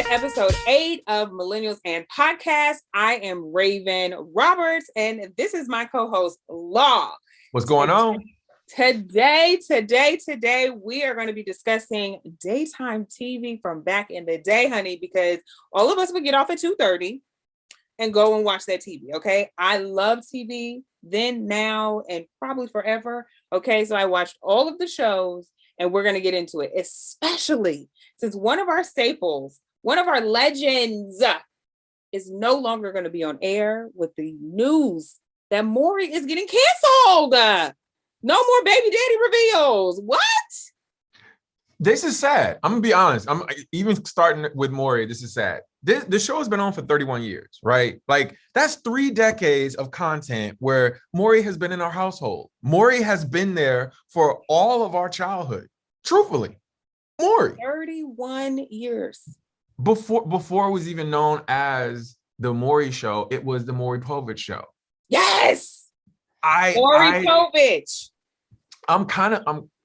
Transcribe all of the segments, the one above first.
to episode 8 of Millennials and Podcast. I am Raven Roberts, and this is my co-host, Law. What's going on? Today, we are going to be discussing daytime TV from back in the day, honey, because all of us would get off at 2:30 and go and watch that TV, okay? I love TV then, now, and probably forever, okay? So I watched all of the shows, and we're going to get into it, especially since one of our staples, one of our legends is no longer going to be on air with the news that Maury is getting canceled. No more baby daddy reveals. What? This is sad. I'm going to be honest. I'm even starting with Maury. This is sad. The show has been on for 31 years, right? Like, that's 3 decades of content where Maury has been in our household. Maury has been there for all of our childhood. Truthfully, Maury. 31 years. Before it was even known as the Maury Show, it was the Maury Povich Show. Yes. Maury Povich. I'm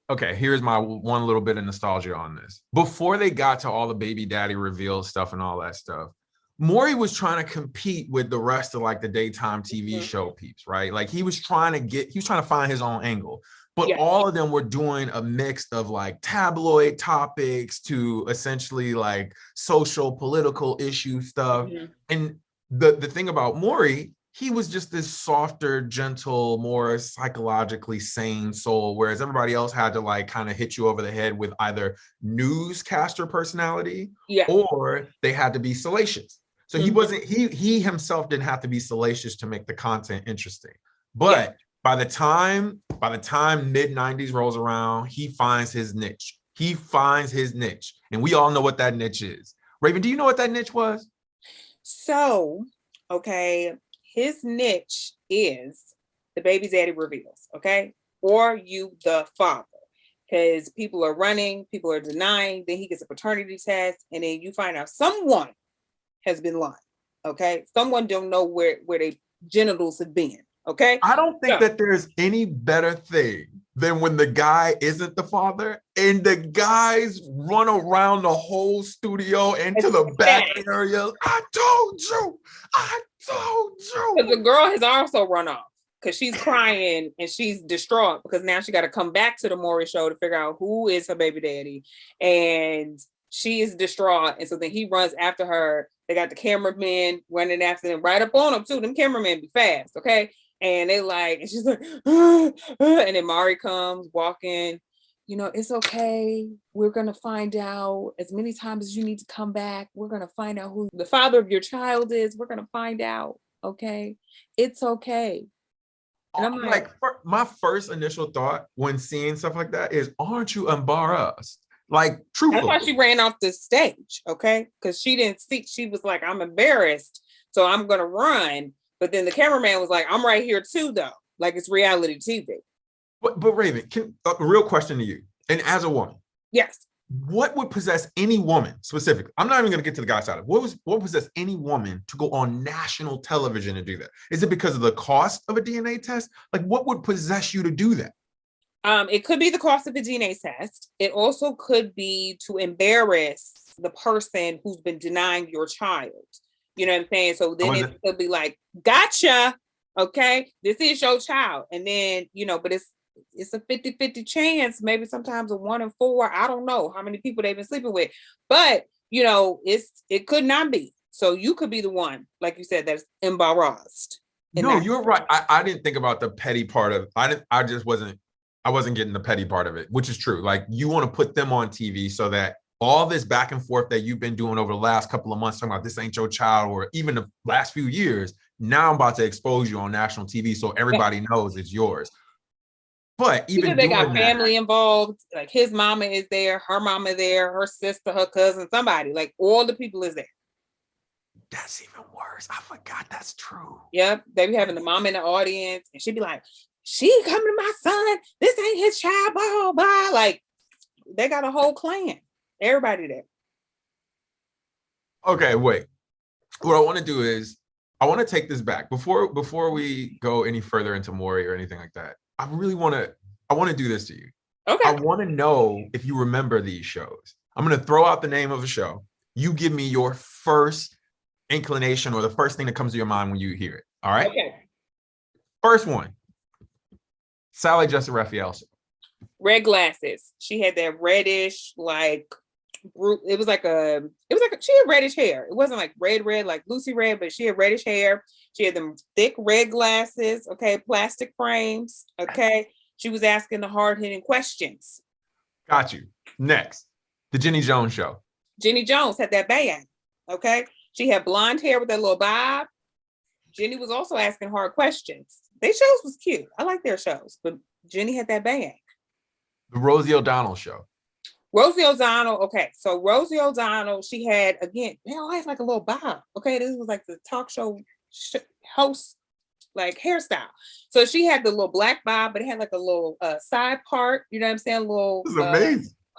okay. Here's my one little bit of nostalgia on this. Before they got to all the baby daddy reveal stuff and all that stuff, Maury was trying to compete with the rest of like the daytime TV show peeps, right? Like he was trying to find his own angle. But all of them were doing a mix of like tabloid topics to essentially like social, political issue stuff. Mm-hmm. And the thing about Maury, he was just this softer, gentle, more psychologically sane soul, whereas everybody else had to like kind of hit you over the head with either newscaster personality or they had to be salacious. So he himself didn't have to be salacious to make the content interesting. But by the time mid-90s rolls around, he finds his niche. And we all know what that niche is. Raven, do you know what that niche was? So, okay, his niche is the baby daddy reveals, okay? Or you, the father. Because people are running, people are denying, then he gets a paternity test, and then you find out someone has been lying, okay? Someone don't know where their genitals have been. Okay. I don't think that there's any better thing than when the guy isn't the father and the guys run around the whole studio into the back area. I told you. Because the girl has also run off because she's crying and she's distraught because now she got to come back to the Maury Show to figure out who is her baby daddy. And she is distraught. And so then he runs after her. They got the cameramen running after them right up on them too. Them cameramen be fast. Okay. And they like, and she's like, and then Maury comes walking, it's okay. We're going to find out as many times as you need to come back. We're going to find out who the father of your child is. We're going to find out. Okay. It's okay. And I'm like my first initial thought when seeing stuff like that is, aren't you embarrassed? Like, truthfully. That's why she ran off the stage. Okay. Because she didn't see, she was like, I'm embarrassed. So I'm going to run. But then the cameraman was like, I'm right here too, though. Like it's reality TV. But Raven, a real question to you. And as a woman. Yes. What would possess any woman specifically? I'm not even going to get to the guy side of it. What would possess any woman to go on national television and do that? Is it because of the cost of a DNA test? Like what would possess you to do that? It could be the cost of the DNA test. It also could be to embarrass the person who's been denying your child. You know what I'm saying? So then it could be like, gotcha. Okay. This is your child. And then, but it's a 50-50 chance, maybe sometimes a 1 in 4. I don't know how many people they've been sleeping with, but it could not be. So you could be the one, like you said, that's embarrassed. No, you're right. I didn't think about the petty part of it. I wasn't getting the petty part of it, which is true. Like you want to put them on TV so that all this back and forth that you've been doing over the last couple of months, talking about this ain't your child, or even the last few years, now I'm about to expose you on national TV so everybody knows it's yours. But even they got family involved, like his mama is there, her mama there, her sister, her cousin, somebody, like all the people is there. That's even worse. I forgot that's true. Yep. They be having the mom in the audience and she'd be like, she coming to my son. This ain't his child, blah, blah. Like they got a whole clan. Everybody there. Okay, wait. What I want to do is I want to take this back before we go any further into Maury or anything like that. I want to do this to you. Okay. I want to know if you remember these shows. I'm going to throw out the name of a show You give me your first inclination or the first thing that comes to your mind when you hear it. All right. Okay. First one. Sally Jessy Raphael. Red glasses. She had that reddish, like, it was like she had reddish hair. It wasn't like red like Lucy Red, but she had reddish hair. She had them thick red glasses, okay, plastic frames, okay. She was asking the hard-hitting questions. Got you. Next, the Jenny Jones Show. Jenny Jones had that band, okay. She had blonde hair with that little bob. Jenny was also asking hard questions. Their shows was cute. I like their shows, but Jenny had that band. The Rosie O'Donnell Show. Rosie O'Donnell, okay. So Rosie O'Donnell, she had, again, man, life like a little bob. Okay, this was like the talk show host, like, hairstyle. So she had the little black bob, but it had like a little side part, you know what I'm saying? A little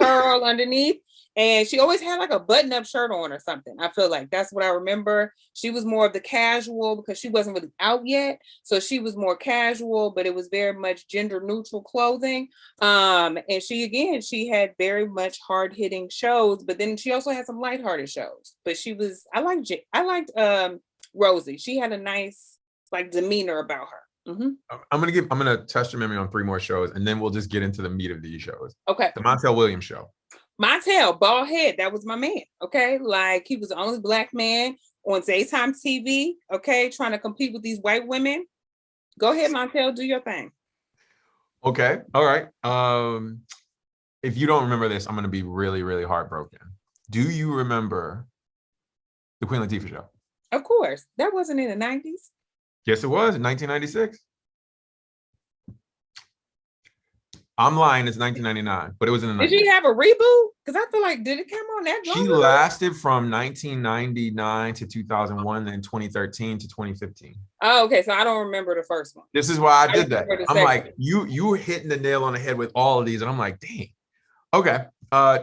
curl underneath. And she always had like a button-up shirt on or something. I feel like that's what I remember. She was more of the casual because she wasn't really out yet. So she was more casual, but it was very much gender neutral clothing. And she had very much hard-hitting shows, but then she also had some lighthearted shows. But I liked Rosie. She had a nice like demeanor about her. Mm-hmm. I'm gonna test your memory on 3 more shows, and then we'll just get into the meat of these shows. Okay. The Montel Williams Show. Montel, bald head, that was my man, okay? Like, he was the only black man on daytime TV, okay, trying to compete with these white women. Go ahead, Montel, do your thing. Okay, all right. If you don't remember this, I'm going to be really, really heartbroken. Do you remember the Queen Latifah Show? Of course. That wasn't in the 90s. Yes, it was, in 1996. I'm lying, it's 1999, but it was in the 90s. Did she have a reboot? Because I feel like, did it come on that long? She lasted from 1999 to 2001, then 2013 to 2015. Oh, okay, so I don't remember the first one. This is why I did that. I'm like, you were hitting the nail on the head with all of these, and I'm like, dang. Okay,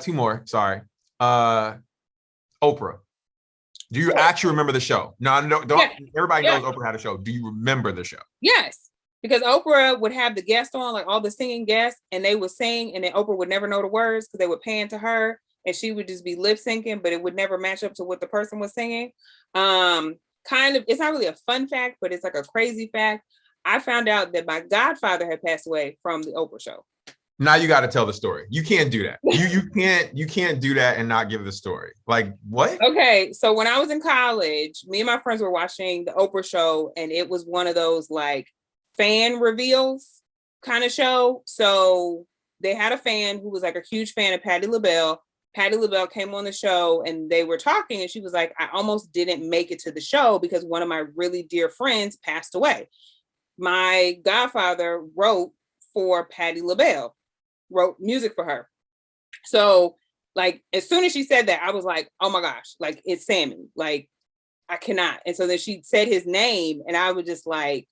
2 more, sorry. Oprah. Do you actually remember the show? No, don't. Yeah. Everybody knows Oprah had a show. Do you remember the show? Yes. Because Oprah would have the guests on, like all the singing guests, and they would sing, and then Oprah would never know the words because they would pan to her, and she would just be lip syncing, but it would never match up to what the person was singing. It's not really a fun fact, but it's like a crazy fact. I found out that my godfather had passed away from the Oprah show. Now you got to tell the story. You can't do that. You can't do that and not give the story. Like, what? Okay, so when I was in college, me and my friends were watching the Oprah show, and it was one of those like fan reveals kind of show. So they had a fan who was like a huge fan of Patti LaBelle. Patti LaBelle came on the show and they were talking, and she was like, I almost didn't make it to the show because one of my really dear friends passed away. My godfather wrote for Patti LaBelle, wrote music for her. So like, as soon as she said that, I was like, oh my gosh, like, it's Sammy, like, I cannot. And so then she said his name, and I was just like,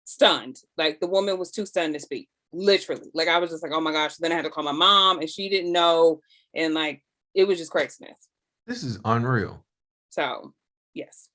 stunned. Like, the woman was too stunned to speak, literally. Like, I was just like, oh my gosh. Then I had to call my mom, and she didn't know, and like, it was just craziness. This is unreal. So yes.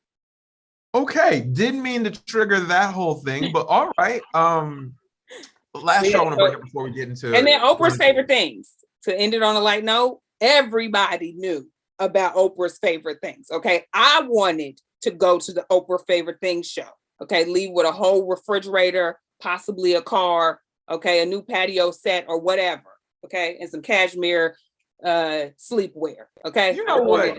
Okay, didn't mean to trigger that whole thing, but all right. Last show I want to bring up before we get into and then Oprah's favorite things. To end it on a light note, everybody knew about Oprah's favorite things. Okay, I wanted to go to the Oprah favorite things show. Okay, leave with a whole refrigerator, possibly a car, okay, a new patio set or whatever, okay, and some cashmere sleepwear, okay? You know what?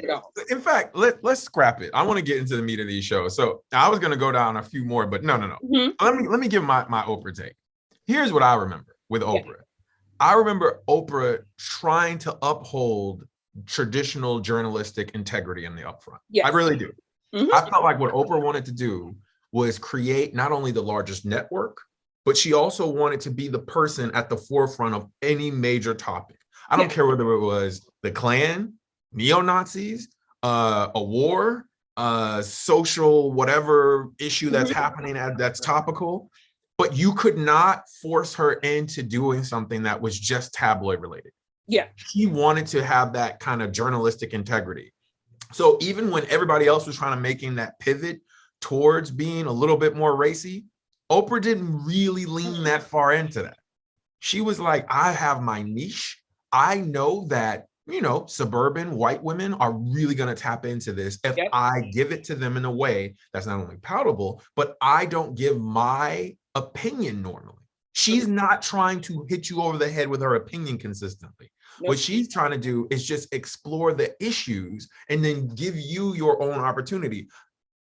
In fact, let's scrap it. I want to get into the meat of these shows. So I was going to go down a few more, but no. Mm-hmm. Let me give my Oprah take. Here's what I remember with Oprah. Yeah. I remember Oprah trying to uphold traditional journalistic integrity in the upfront. Yes. I really do. Mm-hmm. I felt like what Oprah wanted to do was create not only the largest network, but she also wanted to be the person at the forefront of any major topic. I don't care whether it was the Klan, neo-Nazis, a war, social, whatever issue that's happening that's topical, but you could not force her into doing something that was just tabloid related. Yeah. She wanted to have that kind of journalistic integrity. So even when everybody else was trying to making that pivot towards being a little bit more racy, Oprah didn't really lean that far into that. She was like, I have my niche. I know that suburban white women are really going to tap into this if I give it to them in a way that's not only palatable, but I don't give my opinion normally. She's not trying to hit you over the head with her opinion consistently. Nope. What she's trying to do is just explore the issues and then give you your own opportunity.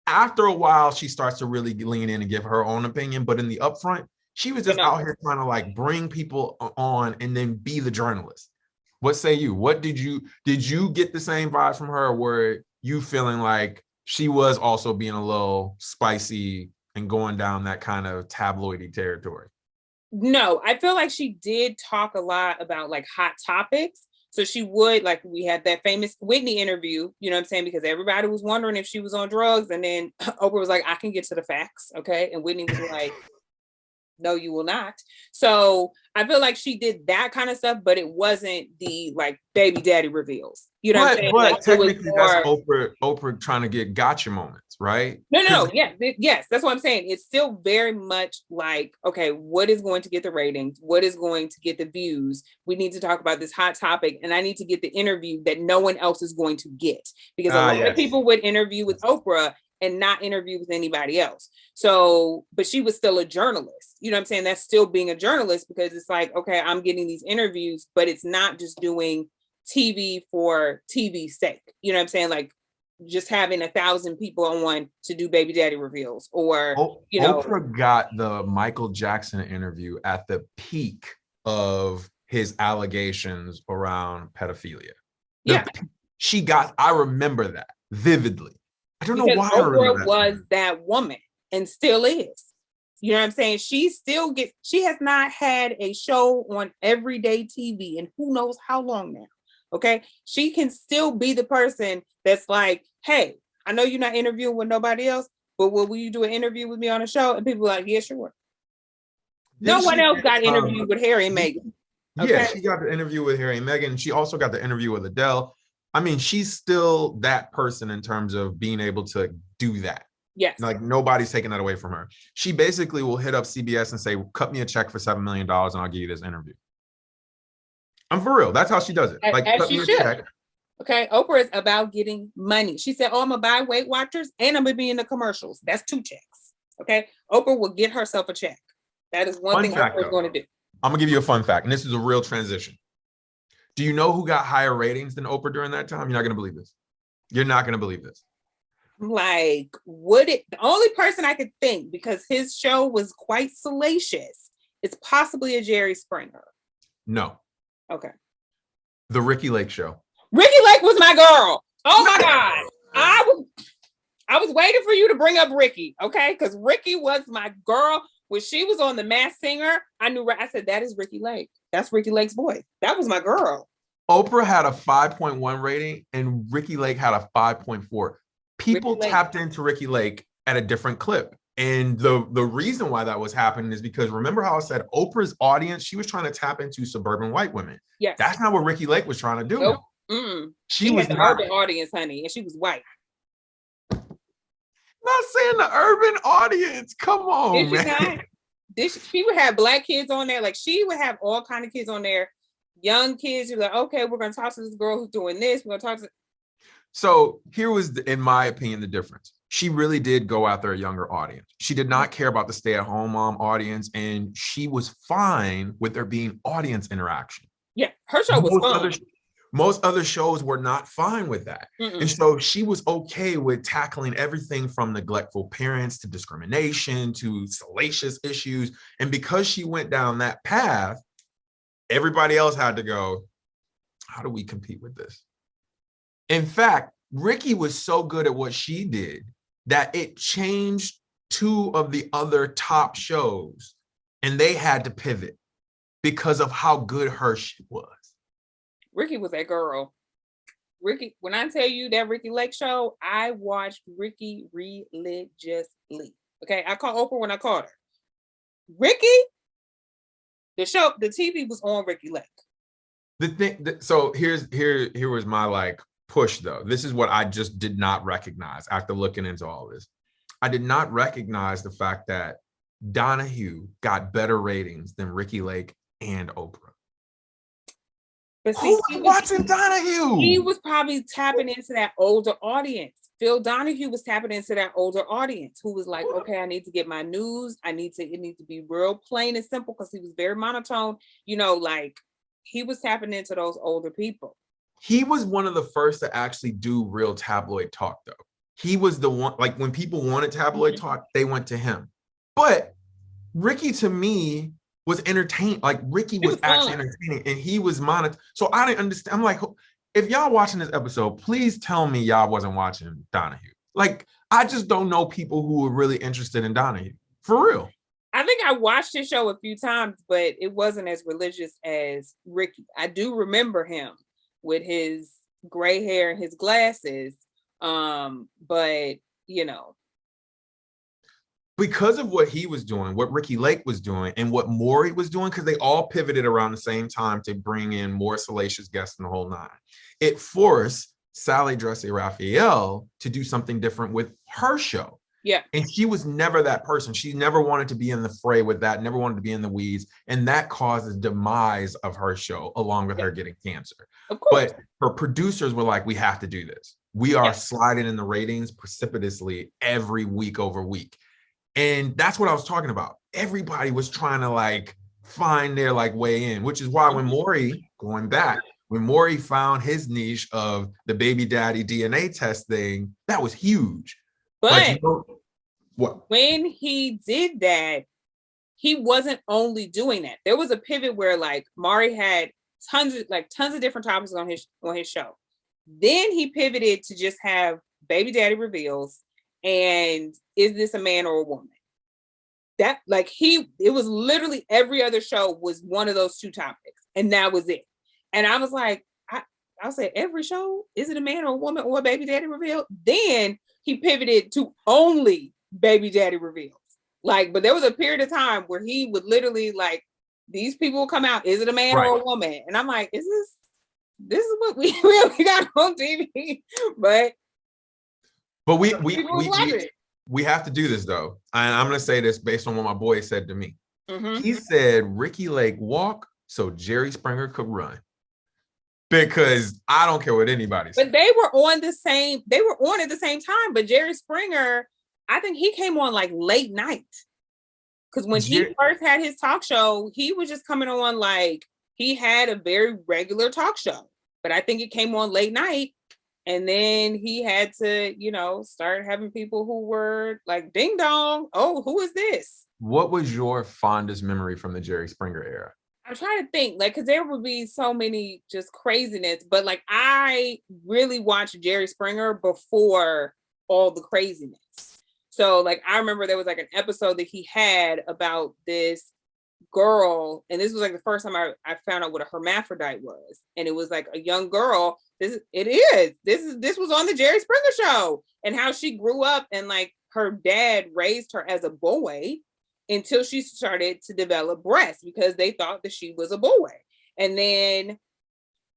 After a while, she starts to really lean in and give her own opinion. But in the upfront, she was just out here trying to like bring people on and then be the journalist. What say you? What did you get the same vibe from her? Or were you feeling like she was also being a little spicy and going down that kind of tabloidy territory? No, I feel like she did talk a lot about like hot topics. So she would, like, we had that famous Whitney interview, you know what I'm saying? Because everybody was wondering if she was on drugs. And then Oprah was like, I can get to the facts. Okay. And Whitney was like, no, you will not. So I feel like she did that kind of stuff, but it wasn't the like baby daddy reveals. You know what I'm saying? But like, technically that's Oprah trying to get gotcha moments, right? No. Yes, that's what I'm saying. It's still very much like, okay, what is going to get the ratings? What is going to get the views? We need to talk about this hot topic, and I need to get the interview that no one else is going to get. Because a lot of people would interview with Oprah and not interview with anybody else. So, but she was still a journalist. You know what I'm saying? That's still being a journalist, because it's like, okay, I'm getting these interviews, but it's not just doing TV for TV's sake. You know what I'm saying? Like just having 1,000 people on one to do baby daddy reveals, or, Oprah got the Michael Jackson interview at the peak of his allegations around pedophilia. I remember that vividly. I don't know why Oprah was that woman and still is. You know what I'm saying? She has not had a show on everyday TV and who knows how long now. Okay. She can still be the person that's like, hey, I know you're not interviewing with nobody else, but will you do an interview with me on a show? And people are like, yeah, sure. No one else got interviewed with Harry and Meghan. Okay? Yeah, she got the interview with Harry and Meghan. She also got the interview with Adele. I mean, she's still that person in terms of being able to do that. Yes. Like nobody's taking that away from her. She basically will hit up CBS and say, cut me a check for $7 million and I'll give you this interview. I'm for real. That's how she does it. Like, cut me a check. Okay. Oprah is about getting money. She said, oh, I'm going to buy Weight Watchers and I'm going to be in the commercials. That's 2 checks. Okay. Oprah will get herself a check. That is one thing Oprah is going to do. I'm going to give you a fun fact, and this is a real transition. Do you know who got higher ratings than Oprah during that time? You're not going to believe this. You're not going to believe this. Like, the only person I could think, because his show was quite salacious, is possibly a Jerry Springer. No. Okay. The Ricky Lake Show. Ricky Lake was my girl. Oh my God. I was waiting for you to bring up Ricky, okay? Because Ricky was my girl. When she was on The Masked Singer, I said, that is Ricky Lake. That's Ricky Lake's voice. That was my girl. Oprah had a 5.1 rating and Ricky Lake had a 5.4. People tapped into Ricky Lake at a different clip. And the reason why that was happening is because, remember how I said Oprah's audience, she was trying to tap into suburban white women. Yes. That's not what Ricky Lake was trying to do. Nope. She was an urban audience, honey, and she was white. Not saying the urban audience. Come on, man. She would have Black kids on there. Like, she would have all kind of kids on there. Young kids. You're like, okay, we're going to talk to this girl who's doing this. We're going to talk to. So here was, in my opinion, the difference. She really did go after a younger audience. She did not care about the stay-at-home mom audience, and she was fine with there being audience interaction. Yeah, her show was fun. Most other shows were not fine with that. And so she was okay with tackling everything from neglectful parents to discrimination to salacious issues. And because she went down that path, everybody else had to go, how do we compete with this? In fact, Ricky was so good at what she did that it changed 2 of the other top shows, and they had to pivot because of how good her shit was. Ricky was that girl. Ricky, when I tell you that Ricky Lake show, I watched Ricky religiously. Okay, I called Oprah when I called her. Ricky, the TV was on Ricky Lake. The thing, so here was my like push though. This is what I just did not recognize after looking into all this. I did not recognize the fact that Donahue got better ratings than Ricky Lake and Oprah. But Who see, was watching Donahue? he was probably tapping into that older audience. Phil Donahue was tapping into that older audience who was like, okay, I need to get my news. It needs to be real plain and simple, because he was very monotone. Like he was tapping into those older people. He was one of the first to actually do real tabloid talk, though. He was the one, like when people wanted tabloid talk, they went to him. But Ricky, to me, was entertaining. Like Ricky was actually entertaining, and he was monotone. So I didn't understand. I'm like, if y'all watching this episode, please tell me y'all wasn't watching Donahue. Like, I just don't know people who were really interested in Donahue. For real. I think I watched his show a few times, but it wasn't as religious as Ricky. I do remember him with his gray hair and his glasses. But because of what he was doing, what Ricky Lake was doing, and what Maury was doing, because they all pivoted around the same time to bring in more salacious guests in the whole nine. It forced Sally Dressy Raphael to do something different with her show. Yeah. And she was never that person. She never wanted to be in the fray with that, never wanted to be in the weeds. And that caused the demise of her show, along with her getting cancer. Of course. But her producers were like, we have to do this. We are sliding in the ratings precipitously every week over week. And that's what I was talking about. Everybody was trying to like find their like way in, which is why when Maury, going back, when Maury found his niche of the baby daddy DNA test thing, that was huge. But what? When he did that, he wasn't only doing that. There was a pivot where like Maury had tons of different topics on his show. Then he pivoted to just have baby daddy reveals and is this a man or a woman? That it was literally every other show was one of those two topics, and that was it. And I was like, I'll say every show, is it a man or a woman or a baby daddy reveal? Then he pivoted to only baby daddy reveals. But there was a period of time where he would literally these people will come out, is it a man or a woman? And I'm like, this is what we got on TV. But we have to do this though. And I'm going to say this based on what my boy said to me. Mm-hmm. He said Ricky Lake walk so Jerry Springer could run. Because I don't care what anybody says. But they were on at the same time. But Jerry Springer, I think he came on late night. Because when he first had his talk show, he was just coming on he had a very regular talk show. But I think it came on late night. And then he had to, start having people who were like, ding dong, oh, who is this? What was your fondest memory from the Jerry Springer era? I'm trying to think, because there would be so many just craziness, but I really watched Jerry Springer before all the craziness. So I remember there was an episode that he had about this girl, and this was the first time I found out what a hermaphrodite was, and it was a young girl. This was on the Jerry Springer show, and how she grew up, and her dad raised her as a boy until she started to develop breasts because they thought that she was a boy. And then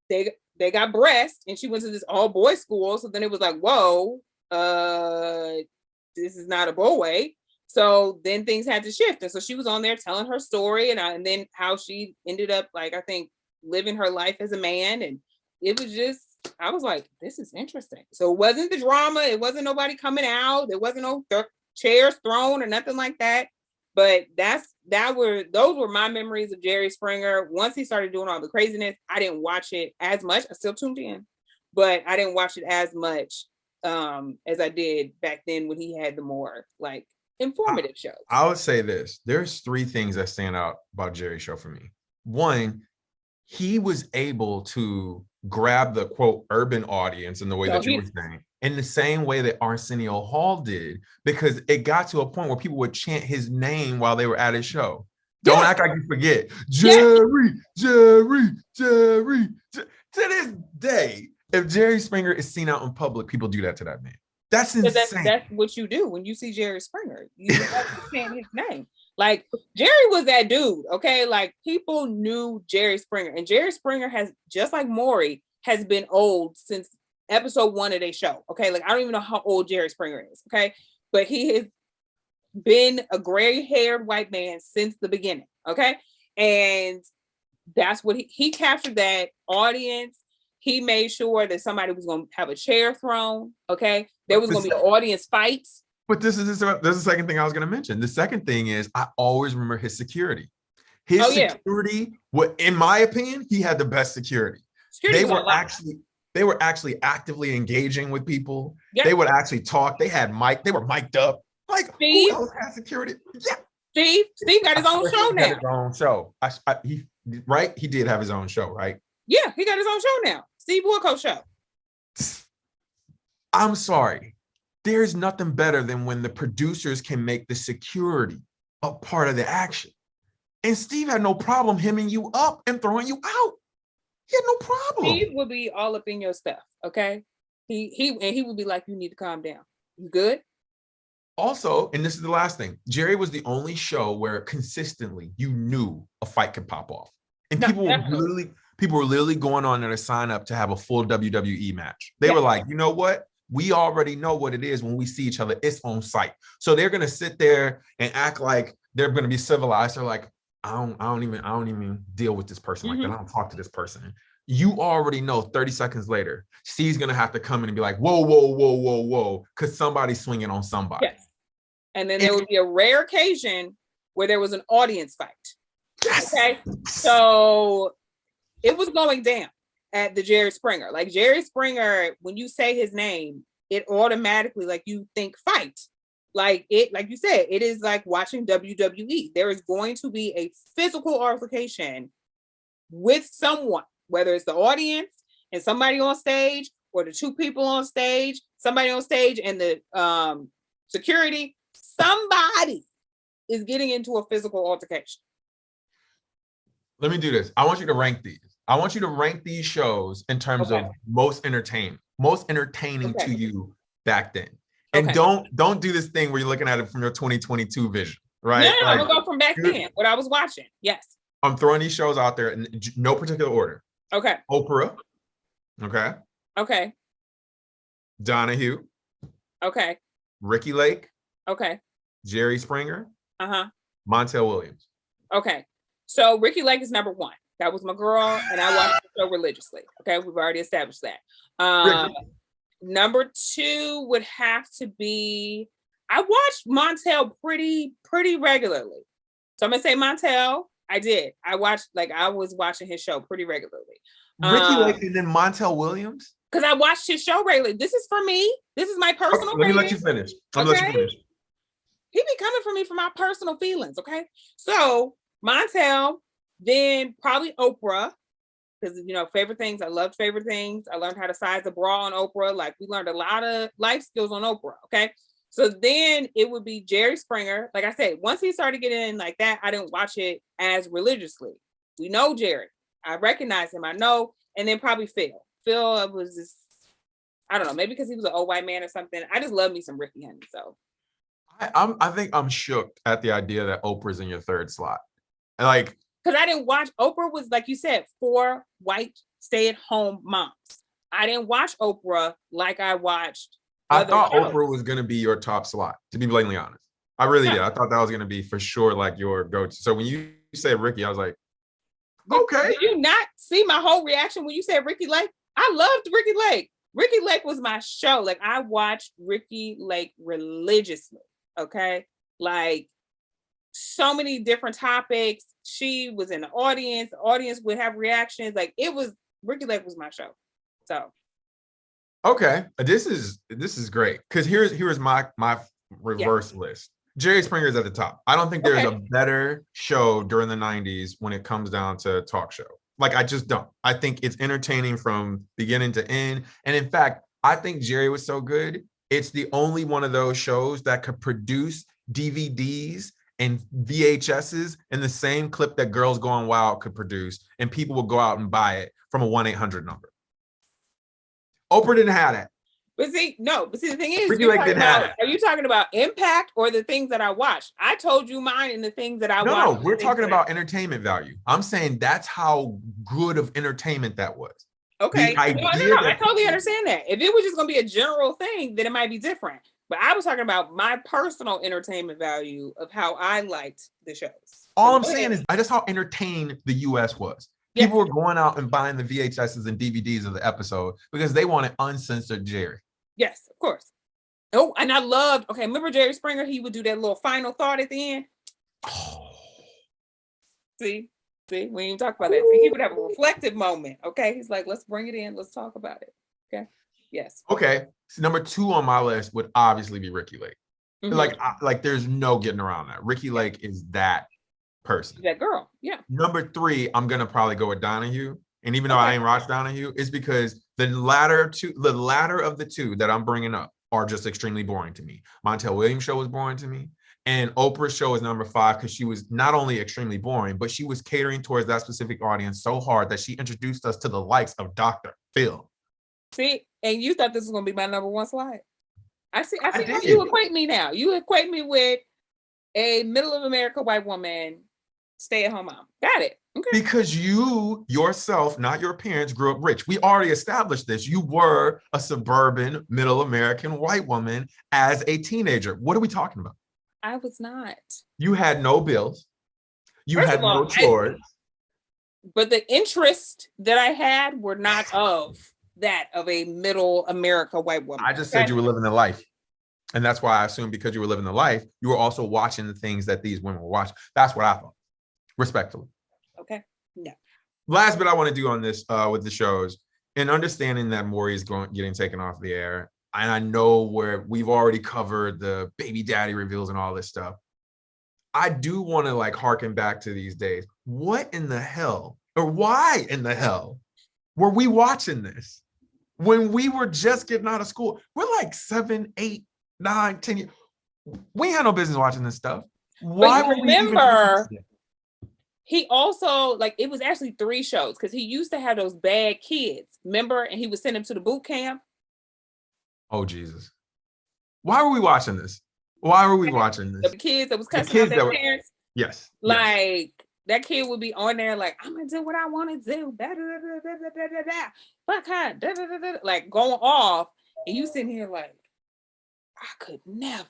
they got breasts and she went to this all boys school. So then it was whoa, this is not a boy. So then things had to shift. And so she was on there telling her story and then how she ended up I think living her life as a man. And it was just, I was like, this is interesting. So it wasn't the drama. It wasn't nobody coming out. There wasn't no chairs thrown or nothing like that. But those were my memories of Jerry Springer. Once he started doing all the craziness, I didn't watch it as much. I still tuned in, but I didn't watch it as much as I did back then when he had the more informative shows. I would say this. There's three things that stand out about Jerry's show for me. One, he was able to grab the quote urban audience in the way that you were saying, in the same way that Arsenio Hall did, because it got to a point where people would chant his name while they were at his show. Don't act like you forget. Jerry. To this day, if Jerry Springer is seen out in public, people do that to that man. That's insane. That's what you do when you see Jerry Springer. You have to chant his name. Jerry was that dude, okay? People knew Jerry Springer. And Jerry Springer has, just like Maury, has been old since episode 1 of their show, okay? I don't even know how old Jerry Springer is, okay? But he has been a gray-haired white man since the beginning, okay? And That's what he captured, that audience. He made sure that somebody was going to have a chair thrown. Okay. There was going to be an audience fight. But this is the second thing I was going to mention. The second thing is I always remember his security. His security, in my opinion, he had the best security. They were actually actively engaging with people. Yep. They would actually talk. They were mic'd up. Like, Steve, who else has security? Yeah. Steve got his own show now. His own show. He did have his own show, right? Yeah, he got his own show now. Steve Wilco show. I'm sorry. There's nothing better than when the producers can make the security a part of the action. And Steve had no problem hemming you up and throwing you out. He had no problem. Steve would be all up in your stuff, okay? He would be like, you need to calm down. You good? Also, and this is the last thing, Jerry was the only show where consistently you knew a fight could pop off. And people were literally going on there to sign up to have a full WWE match. They were like, you know what? We already know what it is when we see each other. It's on site. So they're going to sit there and act like they're going to be civilized. They're like, I don't even deal with this person like that. I don't talk to this person. You already know 30 seconds later, Steve's going to have to come in and be like, whoa, because somebody's swinging on somebody. Yes. And then there would be a rare occasion where there was an audience fight. Yes. Okay. So it was going down at the Jerry Springer. Like Jerry Springer, when you say his name, it automatically, like, you think fight. Like you said, it is like watching WWE. There is going to be a physical altercation with someone, whether it's the audience and somebody on stage, or the two people on stage, somebody on stage and the security. Somebody is getting into a physical altercation. Let me do this. I want you to rank these. I want you to rank these shows in terms of most entertaining to you back then. And don't do this thing where you're looking at it from your 2022 vision, right? No, I'm gonna go from back then, what I was watching. Yes. I'm throwing these shows out there in no particular order. Okay. Oprah. Okay. Okay. Donahue. Okay. Ricky Lake. Okay. Jerry Springer. Uh-huh. Montel Williams. Okay. So Ricky Lake is number one. That was my girl, and I watched the show religiously. Okay, we've already established that. Number two would have to be, I watched Montel pretty regularly. So I'm gonna say Montel. I did. I was watching his show pretty regularly. Ricky Lake and then Montel Williams? Because I watched his show regularly. This is for me. This is my personal Let me let you finish. He be coming for me for my personal feelings, okay? So Montel, then probably Oprah, because, favorite things. I loved favorite things. I learned how to size a bra on Oprah. Like, we learned a lot of life skills on Oprah, okay? So then it would be Jerry Springer. Like I said, once he started getting in like that, I didn't watch it as religiously. We know Jerry. I recognize him. I know. And then probably Phil. Phil was just, I don't know, maybe because he was an old white man or something. I just love me some Ricky Henry. So I think I'm shook at the idea that Oprah's in your third slot. Like, because I didn't watch, Oprah was, like you said, 4 white stay-at-home moms. I didn't watch Oprah like I watched. I thought Oprah was going to be your top slot, to be blatantly honest. I really did. I thought that was going to be for sure like your go-to. So when you said Ricky, I was like, okay. Did you not see my whole reaction when you said Ricky Lake? I loved Ricky Lake. Ricky Lake was my show. Like, I watched Ricky Lake religiously. Okay. Like, so many different topics. She was in the audience. The audience would have reactions. Like, Ricky Lake was my show. So. Okay. This is great. Because here's my reverse list. Jerry Springer is at the top. I don't think there's a better show during the 90s when it comes down to talk show. Like, I just don't. I think it's entertaining from beginning to end. And in fact, I think Jerry was so good. It's the only one of those shows that could produce DVDs and VHSs in the same clip that Girls Gone Wild could produce, and people would go out and buy it from a 1-800 number. Oprah didn't have that. But see, the thing is, are you talking about impact or the things that I watched? I told you mine and the things that I watched. No, we're talking about entertainment value. I'm saying that's how good of entertainment that was. Okay. No, I totally understand that. If it was just going to be a general thing, then it might be different. But I was talking about my personal entertainment value of how I liked the shows. All I'm saying is that's how entertained the U.S. was. People were going out and buying the VHSs and DVDs of the episode because they wanted uncensored Jerry. Yes, of course. Oh, and I loved, remember Jerry Springer? He would do that little final thought at the end. Oh. See, we didn't even talk about that. See, he would have a reflective moment. Okay. He's like, let's bring it in. Let's talk about it. Okay. Yes. Okay. So number 2 on my list would obviously be Ricky Lake. Mm-hmm. Like there's no getting around that. Ricky Lake is that person. That girl. Yeah. Number 3, I'm going to probably go with Donahue. And even though I ain't watched Donahue, it's because the latter of the 2 that I'm bringing up are just extremely boring to me. Montel Williams show was boring to me. And Oprah's show is number 5 because she was not only extremely boring, but she was catering towards that specific audience so hard that she introduced us to the likes of Dr. Phil. See, and you thought this was going to be my number 1 slide. I see how you equate me now. You equate me with a middle of America white woman, stay-at-home mom. Got it. Okay. Because you yourself, not your parents, grew up rich. We already established this. You were a suburban middle American white woman as a teenager. What are we talking about? I was not. You had no bills. You had no chores. But the interest that I had were not of a middle America white woman. I just said you were living the life. And that's why I assumed because you were living the life, you were also watching the things that these women were watching. That's what I thought, respectfully. Okay. No. Last bit I want to do on this with the shows, and understanding that Maury is getting taken off the air. And I know where we've already covered the baby daddy reveals and all this stuff. I do want to like harken back to these days. What in the hell, or why in the hell were we watching this when we were just getting out of school? We're like 7, 8, 9, 10 years. We had no business watching this stuff. Why were remember? He also, like, it was actually 3 shows because he used to have those bad kids, remember? And he would send them to the boot camp. Oh, Jesus. Why were we watching this? Why were we watching this? The kids that was cussing out their parents. Yes. Like, that kid would be on there like, I'm going to do what I want to do. Fuck her. Like, going off. And you sitting here like, I could never.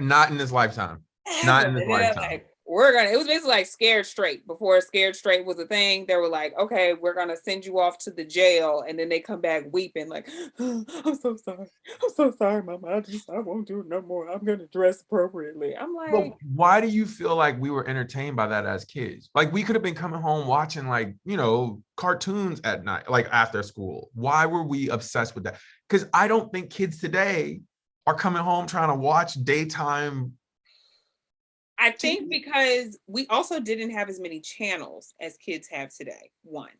Not in this lifetime. Not in this lifetime. Like, it was basically like Scared Straight. Before Scared Straight was a thing, they were like, okay, we're gonna send you off to the jail, and then they come back weeping like, oh, I'm so sorry, mama, I won't do it no more, I'm gonna dress appropriately. I'm like, but why do you feel like we were entertained by that as kids? Like, we could have been coming home watching, like, you know, cartoons at night, like after school. Why were we obsessed with that? Because I don't think kids today are coming home trying to watch daytime. I think because we also didn't have as many channels as kids have today, 1.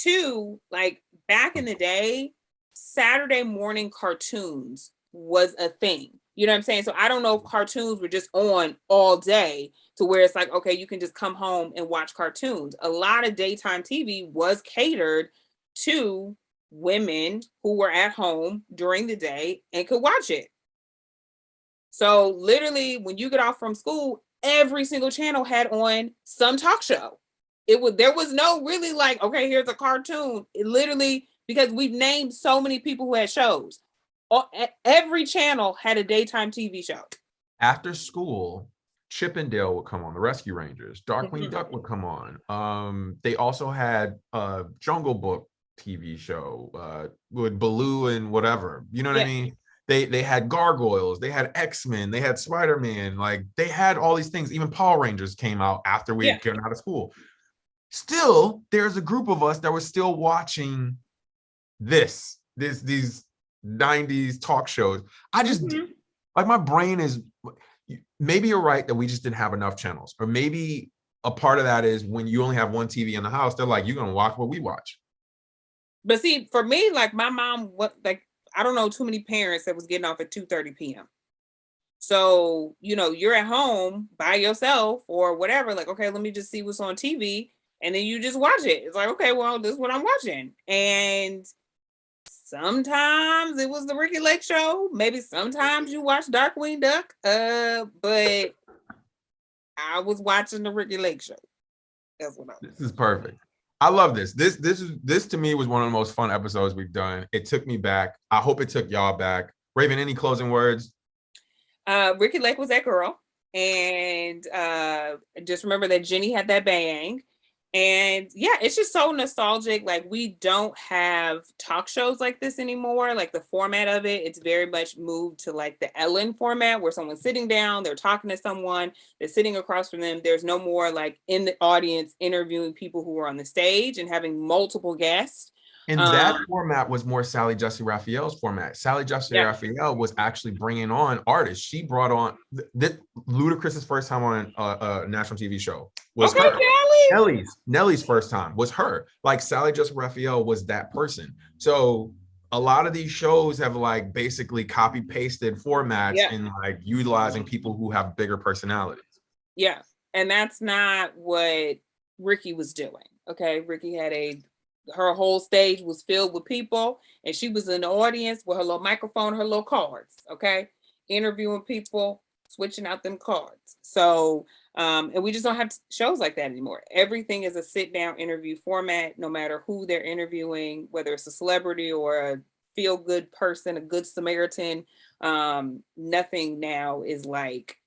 2, like back in the day, Saturday morning cartoons was a thing. You know what I'm saying? So I don't know if cartoons were just on all day to where it's like, okay, you can just come home and watch cartoons. A lot of daytime TV was catered to women who were at home during the day and could watch it. So literally when you get off from school, every single channel had on some talk show. There was no really like, okay, here's a cartoon. It literally, because we've named so many people who had shows. Every channel had a daytime TV show. After school, Chip and Dale would come on, the Rescue Rangers. Darkwing Duck would come on. They also had a Jungle Book TV show with Baloo and whatever. You know what I mean? They had Gargoyles, they had X-Men, they had Spider-Man, like they had all these things. Even Power Rangers came out after we had gotten out of school. Still, there's a group of us that were still watching these 90s talk shows. I just like, my brain is, maybe you're right that we just didn't have enough channels, or maybe a part of that is when you only have one TV in the house, they're like, you're gonna watch what we watch. But see, for me, like my mom, I don't know too many parents that was getting off at 2:30 p.m. So, you know, you're at home by yourself or whatever, like, okay, let me just see what's on TV. And then you just watch it. It's like, okay, well, this is what I'm watching. And sometimes it was the Ricky Lake show. Maybe sometimes you watch Darkwing Duck. But I was watching the Ricky Lake show. That's what I was. This is perfect. I love this. This to me was one of the most fun episodes we've done. It took me back. I hope it took y'all back. Raven, any closing words? Ricky Lake was that girl. And just remember that Jenny had that bang. And yeah, it's just so nostalgic. Like, we don't have talk shows like this anymore. Like, the format of it, it's very much moved to like the Ellen format, where someone's sitting down, they're talking to someone, they're sitting across from them. There's no more like in the audience interviewing people who are on the stage and having multiple guests. And that format was more Sally Jesse Raphael's format. Sally Jesse Raphael was actually bringing on artists. She brought on Ludacris's first time on a national TV show was her. Nelly's first time was her. Like, Sally Jesse Raphael was that person. So a lot of these shows have like basically copy pasted formats and like utilizing people who have bigger personalities. Yeah. And that's not what Ricky was doing. Okay. Ricky had her whole stage was filled with people, and she was in the audience with her little microphone, her little cards, okay, interviewing people, switching out them cards. So, and we just don't have shows like that anymore. Everything is a sit-down interview format, no matter who they're interviewing, whether it's a celebrity or a feel-good person, a good Samaritan. Nothing now is like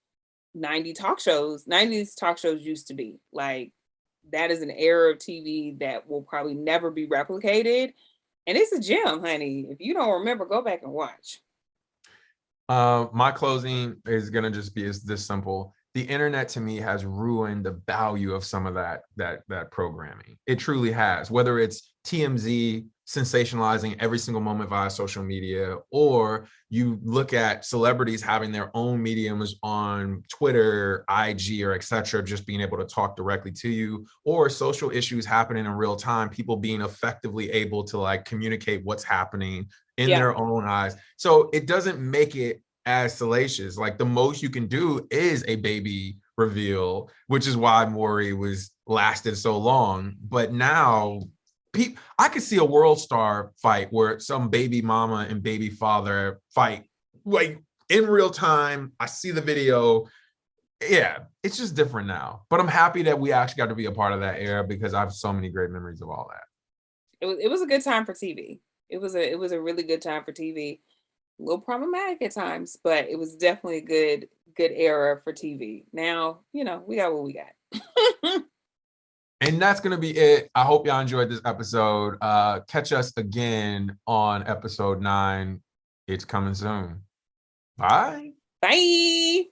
90s talk shows used to be. Like, that is an era of TV that will probably never be replicated. And it's a gem, honey. If you don't remember, go back and watch. My closing is going to just be this simple. The internet to me has ruined the value of some of that programming. It truly has, whether it's TMZ sensationalizing every single moment via social media, or you look at celebrities having their own mediums on Twitter, IG, or etc., just being able to talk directly to you, or social issues happening in real time, people being effectively able to like communicate what's happening in their own eyes. So it doesn't make it as salacious. Like, the most you can do is a baby reveal, which is why Maury lasted so long. But now I could see a World Star fight where some baby mama and baby father fight like in real time. I see the video. Yeah, it's just different now. But I'm happy that we actually got to be a part of that era, because I have so many great memories of all that. It was a good time for TV. It was a really good time for TV. A little problematic at times, but it was definitely a good era for TV. Now, we got what we got. And that's going to be it. I hope y'all enjoyed this episode. Catch us again on episode 9. It's coming soon. Bye. Bye.